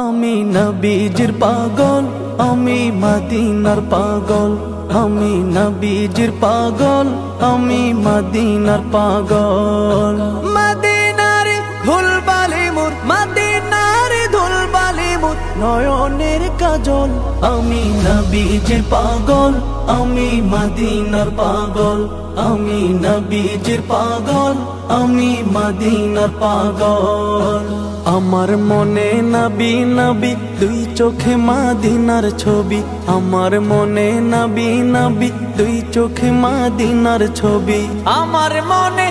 আমি নবীজির পাগল, আমি মদিনার পাগল। আমি নবীজির পাগল, আমি মদিনার পাগল। মদিনার ধুলবালি মোর, মদিনার ধুলবালি মোর নয়নের কাজল। আমি নবীজির পাগল, আমি মদিনার পাগল। আমি নবীজির পাগল, আমি মদিনার পাগল। আমার মনে নবী নবী দুই চোখে মদিনার ছবি। আমার মনে নবী নবী দুই চোখে মদিনার ছবি। আমার মনে